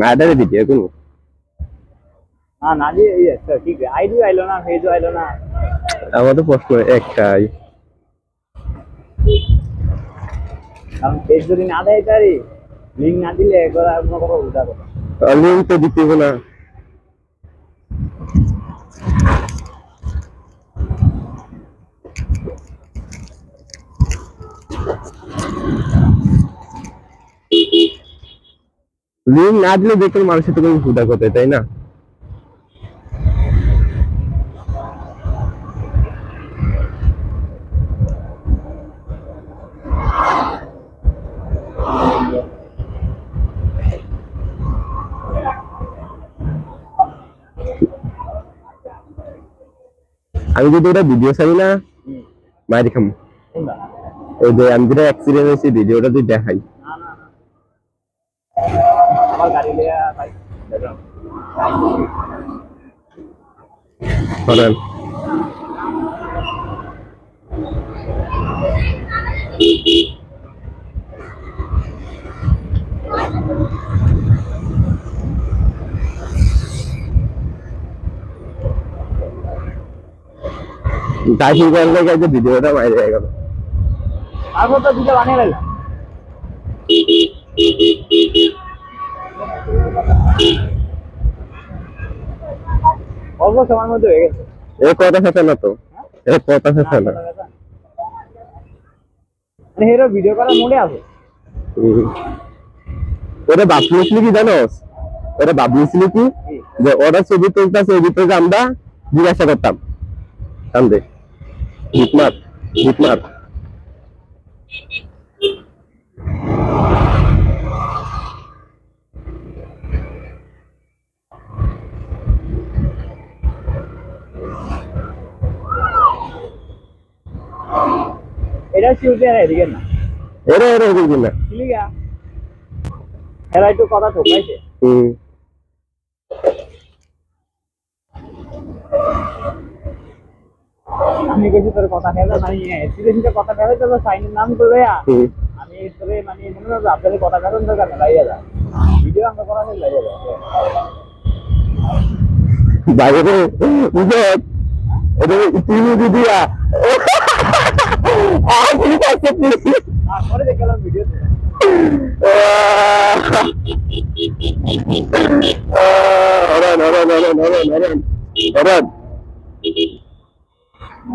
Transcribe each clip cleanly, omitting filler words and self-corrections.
ada video kan? ना जी ये ठीक है आईडी आइलो ना फेज आइलो ना আমার তো প্রশ্ন একটাই हम फेज যদি না দেয় তারি লিংক না দিলে একবার আমরা কথা উল্টা কথা লিংক তো দিতে হবে না লিংক না দিলে দেখুন মানুষের তো কোনো উল্টা কথা তাই না আমি যদি ওটা ভিডিও ছাড়ি না মারি খাম ওই যে আমি যেটা অ্যাক্সিডেন্ট হয়েছে ভিডিওটা তুই দেখাই আমার গাড়ি লিয়া ভাই দেখো করেন তাই করলে যে ভিডিওটা মাইরে গেল তারপর তো ভিডিও বানিয়ে লাইলাম অল্প সময়ের মধ্যে হয়ে গেছে এই কথা সাথে না তো এই কথা সাথে না মানে হেরো ভিডিও করার মোডে আছে ওরে বাবলুসলি কি জানোস ওরে বাবলুসলি কি যে ওরা ছবি তুলতেছে এই ভিতরে আমরা জিজ্ঞাসা করতাম কান্দে হিটমার এটা শিউতে আর এদিকে না এরে বুঝলি না লিগা এরা একটু কথা ঠকাইছে আমি কইছি তোর কথা ফেলা মানে সিরিয়াসলি কথা ফেলা তো সাইনের নাম করে আমি তোরে মানে মনে হয় আপনাদের কথা কারণ দরকার না লাইয়া যা ভিডিও আমরা করা হলে লাইয়া যা বাইরে বুঝো এটা টিভি দিদিয়া আপনি কাছে প্লিজ পরে দেখলাম ভিডিও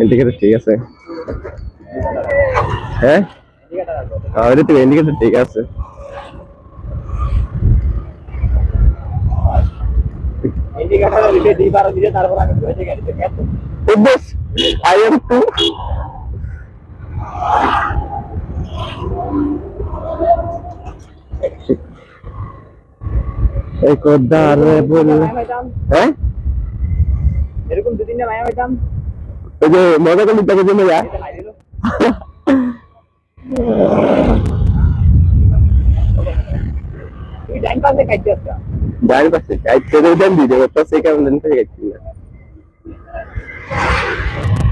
ইন্ডিকেটর ঠিক আছে হ্যাঁ এটা তো ইন্ডিকেটর ঠিক আছে ইন্ডিকেটর দিতে দিবার দিতে তারপর আমি হয়ে গেছে কেন বস আই এম টু এই কোদারে বল হ্যাঁ এরকম দুই তিনটা মায়া হইতাম ওই যে মজা করলি তাকে জন্য যা তুই টাইম পাসে খাইতে আসছা ডাইন পাশে খাইতে দেন দিতে তো সেই কারণে দেন থেকে খাইছি না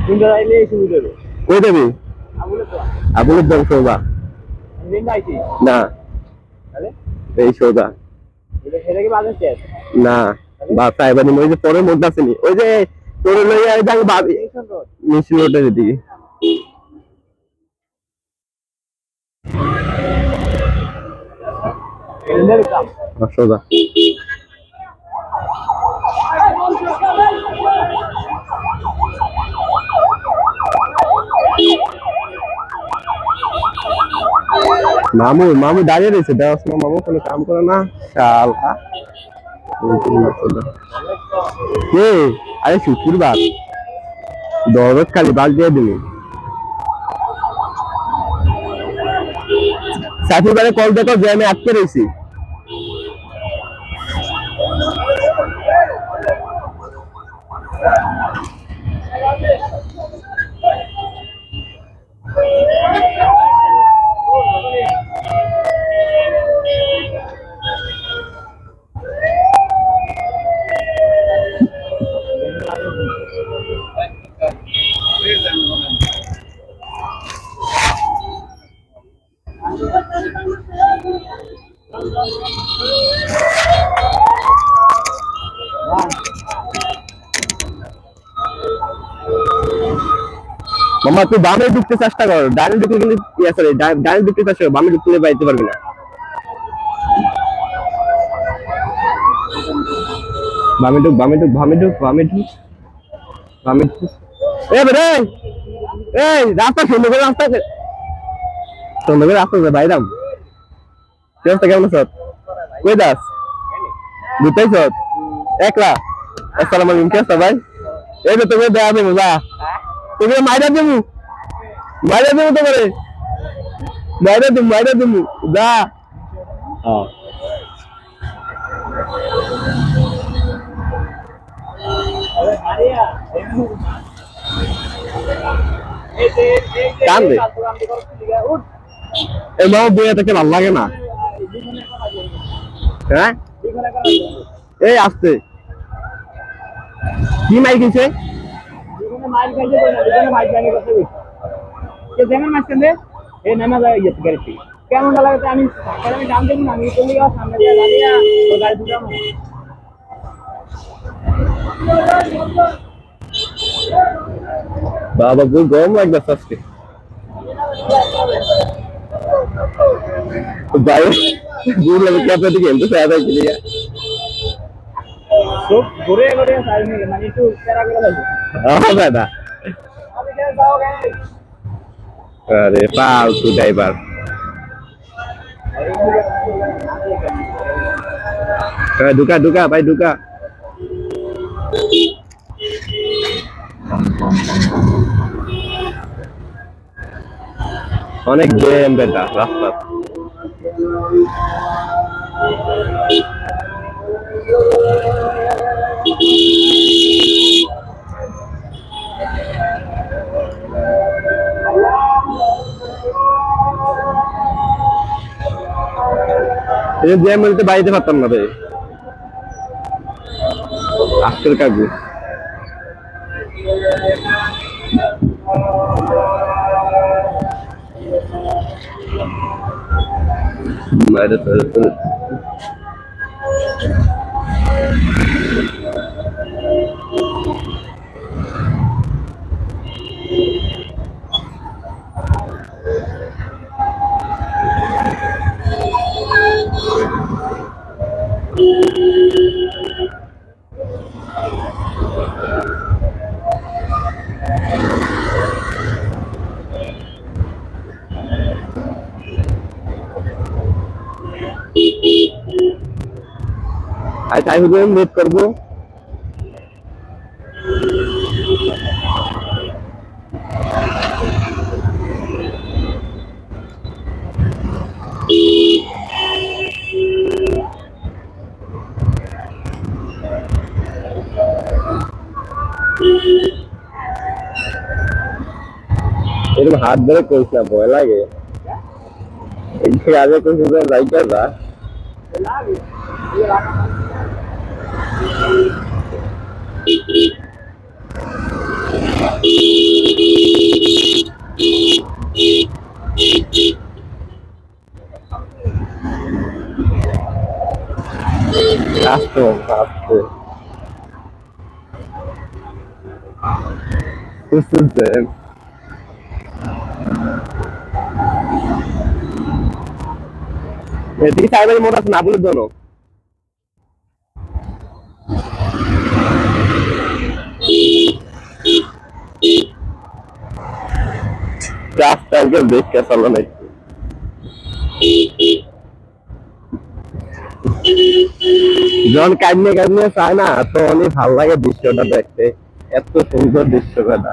তিনটা রাইলে শুরু দেবে কই দেবি আমুলে তো আবুলের দাম সোজা দিন আইছি না তাহলে এই সোজা এটা কি বাজে শেষ না বাসা এবার ওই যে পরে মোড় আসেনি ওই যে তোর লইয়া যাকে ভাবি মিছিল রোডের দিকে সোজা মামু দাঁড়িয়ে রয়েছে দেওয়ার সময় মামু কোনো কাম করে না শালা আরে শুক্রবার দরদ খালি বাল দিয়ে দিবি সাথীবারে কল দেখো যে আমি আটকে রয়েছি আমার তুই বামে ঢুকতে চেষ্টা কর, ডানে ঢুকলে কিন্তু সরি ডানে ঢুকতে চেষ্টা কর, বামে ঢুকলে পাইতে পারবি না। বামে ঢুক বামে ঢুক বামে ঢুক বামে ঢুক বামে ঢুক। এই রাস্তা সুন্দর করে রাস্তা সুন্দর করে রাস্তা বাইরাম। কি অবস্থা, কেমন আছো? কই দাস দুটাইছ একলা? আসসালামু আলাইকুম, কি অবস্থা ভাই? এই তো তোকে দেয়া দেবো, যা তোকে মাইরা দেবো তো করে মাইরা দেবো যা। কান্দে এই মা বইয়া থেকে ভালো লাগে না। হ্যাঁ এই আসতে কি মাই গেছে? কেমন লাগে আমি দাম দেবো না, আমি চলে যাওয়ার সামনে দিয়ে দাঁড়িয়ে গাড়ি দুটো বাবা খুব গরম লাগবে আজকে ভাই। दूर लगे क्या पता खेलते ज्यादा के लिए तो घुरे घुरे साइड में माने तो तेरा के लगे। हां दादा अभी क्या जाओगे? अरे फालतू ड्राइवर। ढुका ढुका भाई ढुका। অনেক জ্যাম বেটা রাস্তা। জ্যাম বলতে বাড়িতে পারতাম না রে আজকের কাজে। Might have been. अच्छा आई हुए वेट कर दो। हाथ धरे कोई ना भय लगे आगे कुछ राइट कर रहा Asto. This is them. এদিকে সাইবারের মোটর না বলে দোনো রাস্তাকে দেখে চলো না যখন কাটনে কাটনে চায় না তো অনেক ভালো লাগে দৃশ্যটা দেখতে, এত সুন্দর দৃশ্যটা।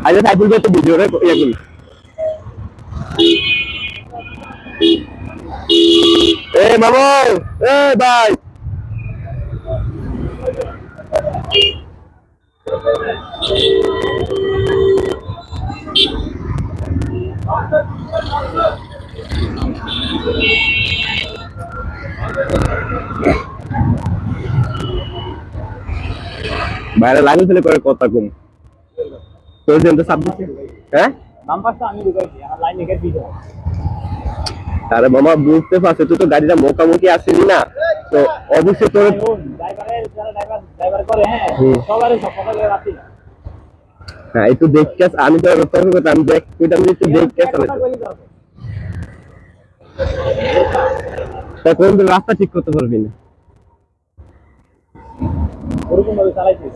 আচ্ছা সাইকেল তো ভিডিওটা ইয়ে করি। এ মামু এ ভাই বাইরে লাইন ফেলে করে কথা কম তোর দিন তো সাবজেক্ট হ্যাঁ নাম্বারটা আমি ঢুকাইছি আমার লাইন লিখে দিতে হবে আরে মামা বুঝতে পারছো তুই তো গাড়িটা মোকামুখি আসিনি না তো অবশ্যই তোর ড্রাইভারের যারা ড্রাইভার করে হ্যাঁ সবারই সব কথা বলে রাখি হ্যাঁ একটু দেখতে আমি তো তর্ক করতাম আমি দেখ কইতাম যে একটু দেখতে তা কোন দিন রাস্তা ঠিক করতে পারবি না ওরকম ভাবে চালাইছি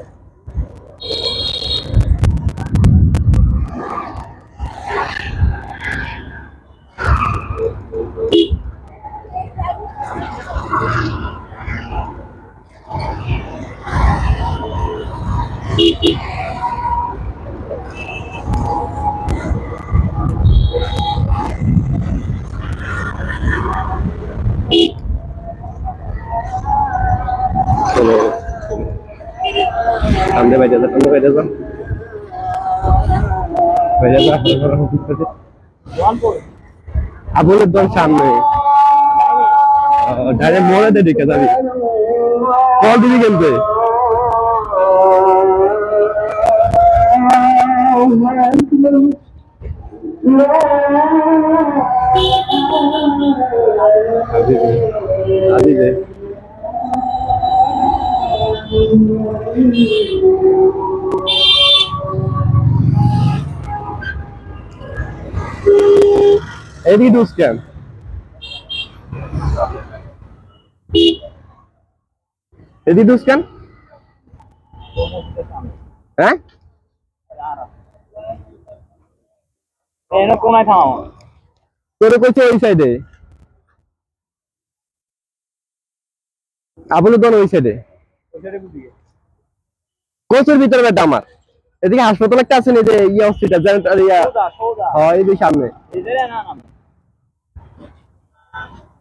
সামনে বাইরে যা সামনে বাইরে যা বাইরে যা আবুলের দল সামনে ডাইরেক্ট মোড়ে দে ঢুকে যাবি কল দিবি কিন্তু আজি দে এদিকে দোষ কেন এদিকে দোষ কেন হ্যাঁ এনে কোনায় থামাও তোরে কইছে ওই সাইডে আবুল দন ওই সাইডে কোচের ভিতরে বেটা আমার এদিকে হাসপাতাল একটা আছে না যে ইয়া হসপিটাল জানেন ইয়া সৌদা হ্যাঁ এই সামনে এই যে না না